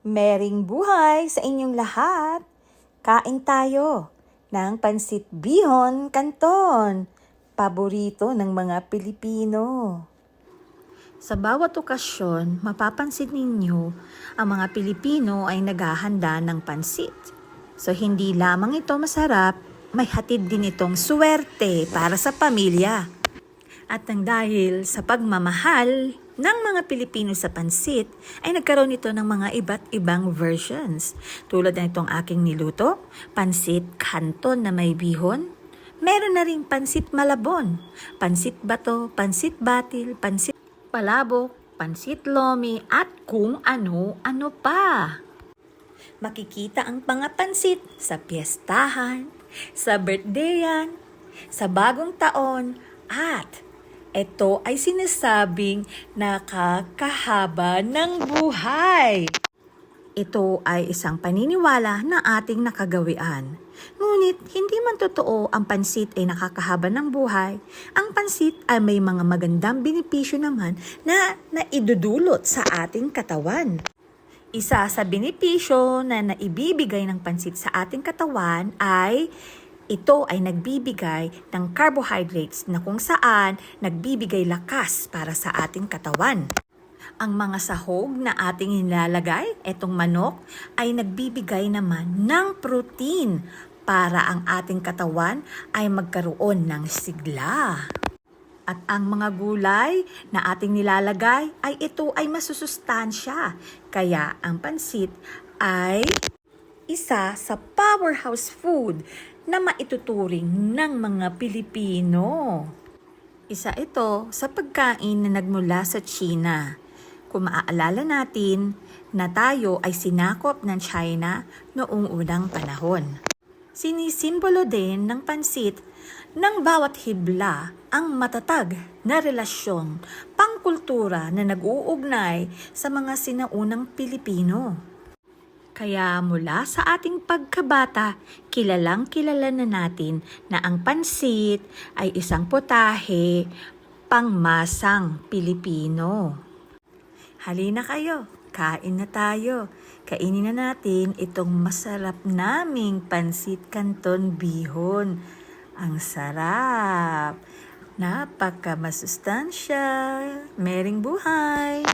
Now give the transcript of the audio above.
Mering buhay sa inyong lahat! Kain tayo ng pansit bihon canton, paborito ng mga Pilipino. Sa bawat okasyon, mapapansin ninyo, ang mga Pilipino ay naghahanda ng pansit. So hindi lamang ito masarap, may hatid din itong suwerte para sa pamilya. At nang dahil sa pagmamahal ng mga Pilipino sa pansit, ay nagkaroon ito ng mga iba't ibang versions. Tulad ng itong aking niluto, pansit canton na may bihon. Meron na ring pansit malabon, pansit bato, pansit batil, pansit palabok, pansit lomi, at kung ano-ano pa. Makikita ang mga pansit sa piyestahan, sa birthdayan, sa bagong taon, at ito ay sinasabing nakakahaba ng buhay. Ito ay isang paniniwala na ating nakagawian. Ngunit hindi man totoo ang pansit ay nakakahaba ng buhay. Ang pansit ay may mga magandang benepisyo naman na naidudulot sa ating katawan. Isa sa benepisyo na naibibigay ng pansit sa ating katawan ay ito ay nagbibigay ng carbohydrates na kung saan nagbibigay lakas para sa ating katawan. Ang mga sahog na ating nilalagay, etong manok, ay nagbibigay naman ng protein para ang ating katawan ay magkaroon ng sigla. At ang mga gulay na ating nilalagay ay ito ay masusustansya. Kaya ang pansit ay isa sa powerhouse food na maituturing ng mga Pilipino. Isa ito sa pagkain na nagmula sa China. Kung maaalala natin na tayo ay sinakop ng China noong unang panahon. Sinisimbolo din ng pansit ng bawat hibla ang matatag na relasyon pangkultura na nag-uugnay sa mga sinaunang Pilipino. Kaya mula sa ating pagkabata, kilalang-kilala na natin na ang pansit ay isang putahe pangmasang Pilipino. Halina kayo, kain na tayo. Kainin na natin itong masarap naming pansit canton bihon. Ang sarap! Napaka masustansya! Mering buhay!